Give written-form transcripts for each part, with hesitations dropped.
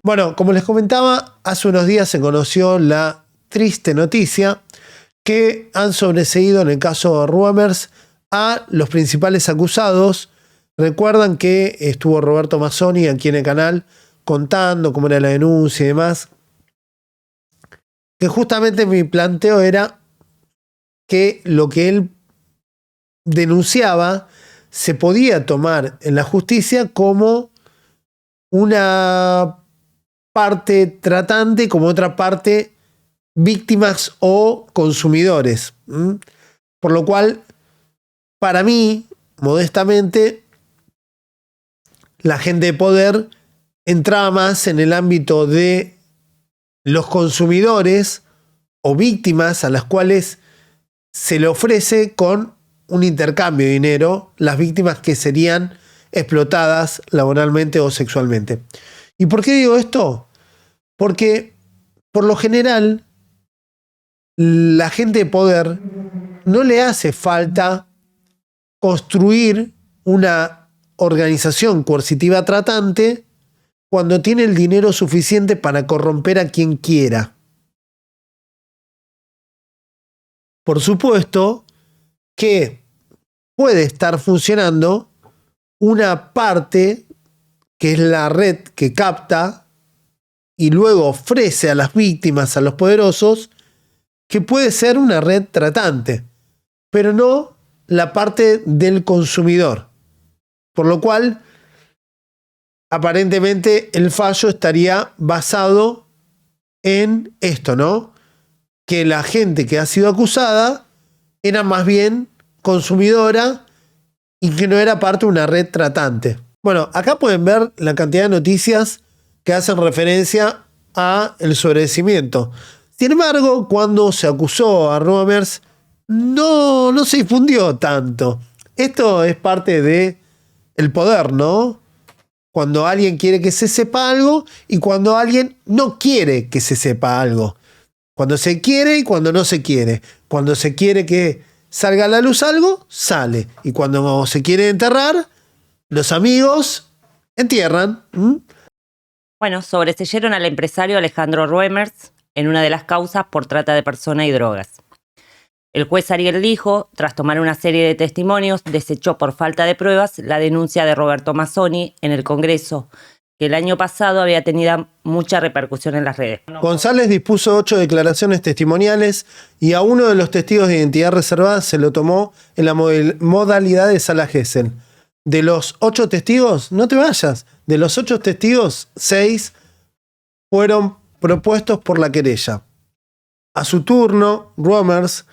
Bueno, como les comentaba, hace unos días se conoció la triste noticia que han sobreseído en el caso Ruemers a los principales acusados. Recuerdan que estuvo Roberto Mazzoni aquí en el canal contando cómo era la denuncia y demás. Que justamente mi planteo era que lo que él denunciaba se podía tomar en la justicia como una parte tratante, como otra parte víctimas o consumidores. Por lo cual, para mí, modestamente, la gente de poder entraba más en el ámbito de los consumidores o víctimas a las cuales se le ofrece con un intercambio de dinero las víctimas que serían explotadas laboralmente o sexualmente. ¿Y por qué digo esto? Porque por lo general la gente de poder no le hace falta construir una organización coercitiva tratante cuando tiene el dinero suficiente para corromper a quien quiera. Por supuesto que puede estar funcionando una parte que es la red que capta y luego ofrece a las víctimas, a los poderosos, que puede ser una red tratante, pero no la parte del consumidor. Por lo cual, aparentemente el fallo estaría basado en esto, ¿no? Que la gente que ha sido acusada era más bien consumidora y que no era parte de una red tratante. Bueno, acá pueden ver la cantidad de noticias que hacen referencia a el sobreseimiento. Sin embargo, cuando se acusó a Ruemers, no se difundió tanto. Esto es parte de el poder, ¿no? Cuando alguien quiere que se sepa algo y cuando alguien no quiere que se sepa algo. Cuando se quiere y cuando no se quiere. Cuando se quiere que salga a la luz algo, sale. Y cuando se quiere enterrar, los amigos entierran. Bueno, sobreseyeron al empresario Alejandro Ruemers en una de las causas por trata de personas y drogas. El juez Ariel Lijo, tras tomar una serie de testimonios, desechó por falta de pruebas la denuncia de Roberto Mazzoni en el Congreso, que el año pasado había tenido mucha repercusión en las redes. González dispuso 8 declaraciones testimoniales y a uno de los testigos de identidad reservada se lo tomó en la modalidad de sala Gesell. De los 8 testigos, no te vayas, de los 8 testigos, 6 fueron propuestos por la querella. A su turno, Ruemers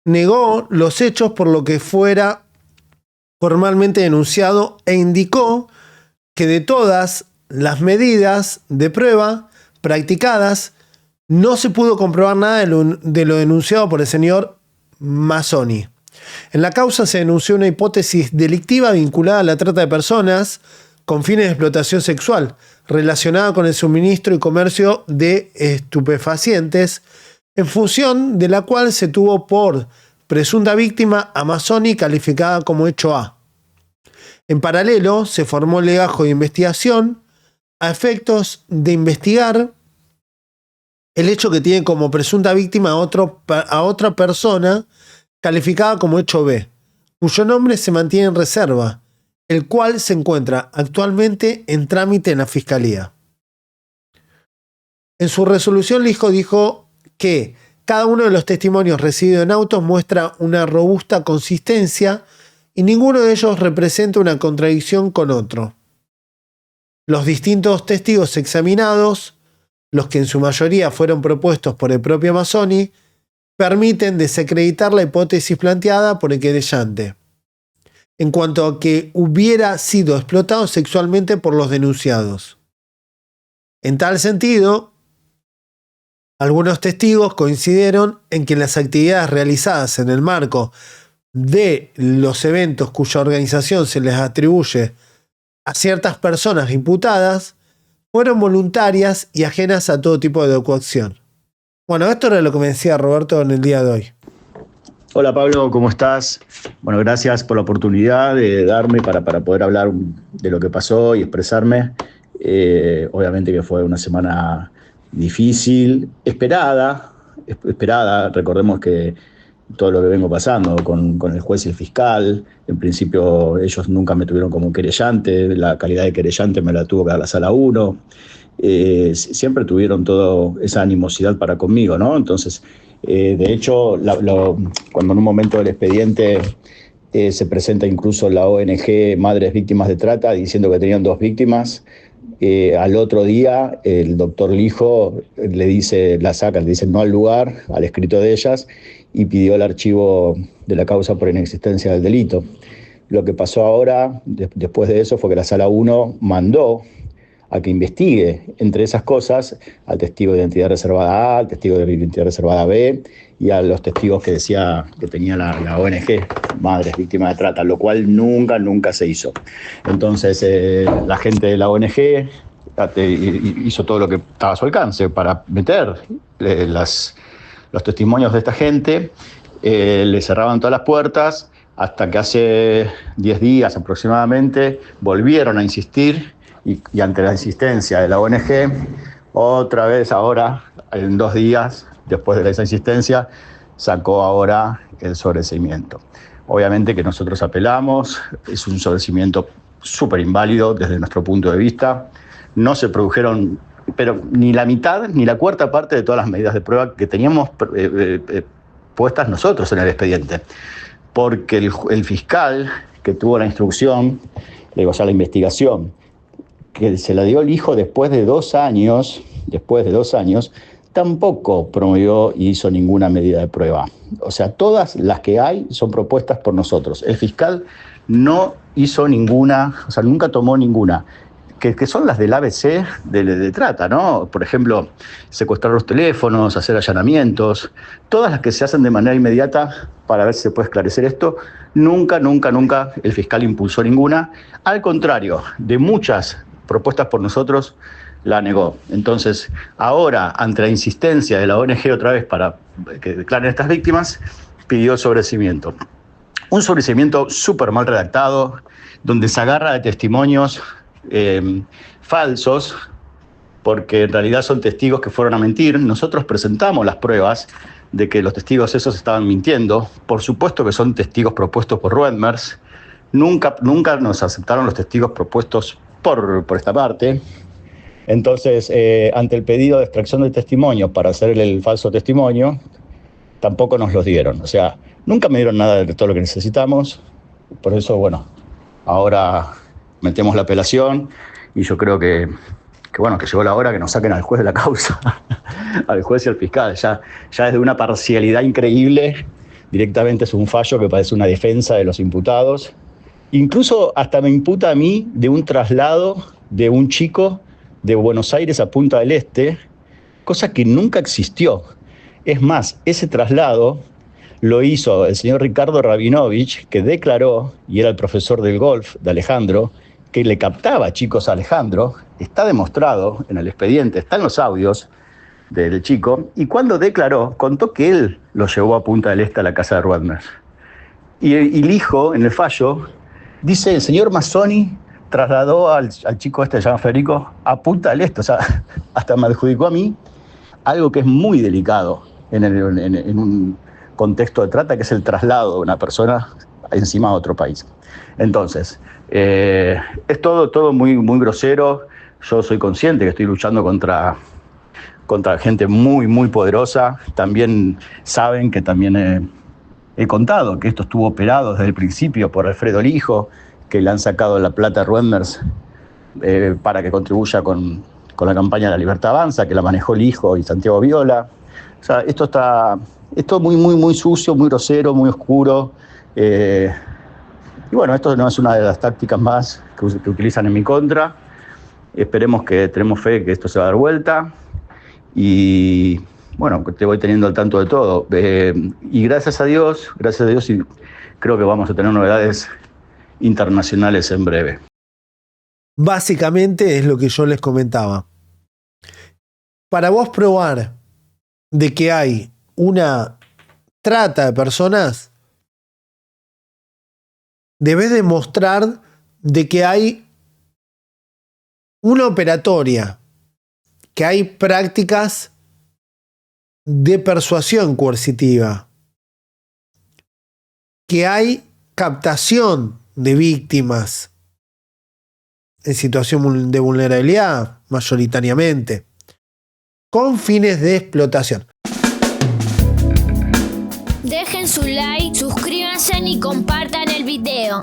negó los hechos por lo que fuera formalmente denunciado e indicó que de todas las medidas de prueba practicadas no se pudo comprobar nada de lo denunciado por el señor Mazzoni. En la causa se denunció una hipótesis delictiva vinculada a la trata de personas con fines de explotación sexual, relacionada con el suministro y comercio de estupefacientes, en función de la cual se tuvo por presunta víctima a Mazzoni calificada como hecho A. En paralelo, se formó el legajo de investigación a efectos de investigar el hecho que tiene como presunta víctima a otra persona calificada como hecho B, cuyo nombre se mantiene en reserva, el cual se encuentra actualmente en trámite en la Fiscalía. En su resolución, Lijo dijo que cada uno de los testimonios recibidos en autos muestra una robusta consistencia y ninguno de ellos representa una contradicción con otro. Los distintos testigos examinados, los que en su mayoría fueron propuestos por el propio Mazzoni, permiten desacreditar la hipótesis planteada por el querellante, en cuanto a que hubiera sido explotado sexualmente por los denunciados. En tal sentido, algunos testigos coincidieron en que las actividades realizadas en el marco de los eventos cuya organización se les atribuye a ciertas personas imputadas fueron voluntarias y ajenas a todo tipo de coacción. Bueno, esto era lo que me decía Roberto en el día de hoy. Hola Pablo, ¿cómo estás? Bueno, gracias por la oportunidad de darme para poder hablar de lo que pasó y expresarme. Obviamente que fue una semana difícil, esperada. Recordemos que todo lo que vengo pasando con el juez y el fiscal, en principio ellos nunca me tuvieron como querellante, la calidad de querellante me la tuvo que dar la sala 1. Siempre tuvieron toda esa animosidad para conmigo, ¿no? Entonces, de hecho, cuando en un momento del expediente se presenta incluso la ONG Madres Víctimas de Trata diciendo que tenían 2 víctimas, al otro día el doctor Lijo le dice no al lugar, al escrito de ellas, y pidió el archivo de la causa por inexistencia del delito. Lo que pasó ahora, después de eso, fue que la Sala 1 mandó a que investigue, entre esas cosas, al testigo de identidad reservada A, al testigo de identidad reservada B y a los testigos que decía que tenía la ONG, Madres Víctimas de Trata, lo cual nunca se hizo. Entonces, la gente de la ONG hizo todo lo que estaba a su alcance para meter los testimonios de esta gente, le cerraban todas las puertas, hasta que hace 10 días aproximadamente volvieron a insistir y ante la insistencia de la ONG, otra vez ahora, en 2 días después de esa insistencia, sacó ahora el sobreseimiento. Obviamente que nosotros apelamos, es un sobreseimiento súper inválido desde nuestro punto de vista. No se produjeron, pero ni la mitad ni la cuarta parte de todas las medidas de prueba que teníamos puestas nosotros en el expediente. Porque el fiscal que tuvo la instrucción, la investigación, que se la dio el hijo después de 2 años, tampoco promovió y hizo ninguna medida de prueba. O sea, todas las que hay son propuestas por nosotros. El fiscal no hizo ninguna, o sea, nunca tomó ninguna, que son las del ABC de trata, ¿no? Por ejemplo, secuestrar los teléfonos, hacer allanamientos, todas las que se hacen de manera inmediata para ver si se puede esclarecer esto. Nunca el fiscal impulsó ninguna. Al contrario, de muchas propuestas por nosotros, la negó. Entonces, ahora, ante la insistencia de la ONG otra vez para que declaren estas víctimas, pidió sobreseimiento. Un sobreseimiento súper mal redactado, donde se agarra de testimonios falsos, porque en realidad son testigos que fueron a mentir. Nosotros presentamos las pruebas de que los testigos esos estaban mintiendo. Por supuesto que son testigos propuestos por Roedmers. Nunca nos aceptaron los testigos propuestos por esta parte. Entonces, ante el pedido de extracción de testimonio para hacer el falso testimonio, tampoco nos los dieron. O sea, nunca me dieron nada de todo lo que necesitamos. Por eso, bueno, ahora metemos la apelación y yo creo que llegó la hora que nos saquen al juez de la causa, al juez y al fiscal. Ya es de una parcialidad increíble. Directamente es un fallo que parece una defensa de los imputados. Incluso hasta me imputa a mí de un traslado de un chico de Buenos Aires a Punta del Este, cosa que nunca existió. Es más, ese traslado lo hizo el señor Ricardo Rabinovich, que declaró, y era el profesor del golf de Alejandro, que le captaba chicos a Alejandro. Está demostrado en el expediente, está en los audios del chico, y cuando declaró, contó que él lo llevó a Punta del Este a la casa de Roedmers. Y el hijo, en el fallo, dice, el señor Mazzoni trasladó al chico este, se llama Federico, a Punta del Este. O sea, hasta me adjudicó a mí algo que es muy delicado en un contexto de trata, que es el traslado de una persona encima de otro país. Entonces, es todo muy grosero. Yo soy consciente que estoy luchando contra gente muy poderosa. También saben que también he contado que esto estuvo operado desde el principio por Alfredo Lijo, que le han sacado la plata a Roedmers para que contribuya con la campaña de La Libertad Avanza, que la manejó Lijo y Santiago Viola. O sea, esto es muy sucio, muy grosero, muy oscuro. Y bueno, esto no es una de las tácticas más que utilizan en mi contra. Tenemos fe que esto se va a dar vuelta. Y bueno, te voy teniendo al tanto de todo. Y gracias a Dios, y creo que vamos a tener novedades internacionales en breve. Básicamente es lo que yo les comentaba. Para vos probar de que hay una trata de personas, debes demostrar de que hay una operatoria, que hay prácticas de persuasión coercitiva, que hay captación de víctimas en situación de vulnerabilidad, mayoritariamente, con fines de explotación. Dejen su like, suscríbanse y compartan el video.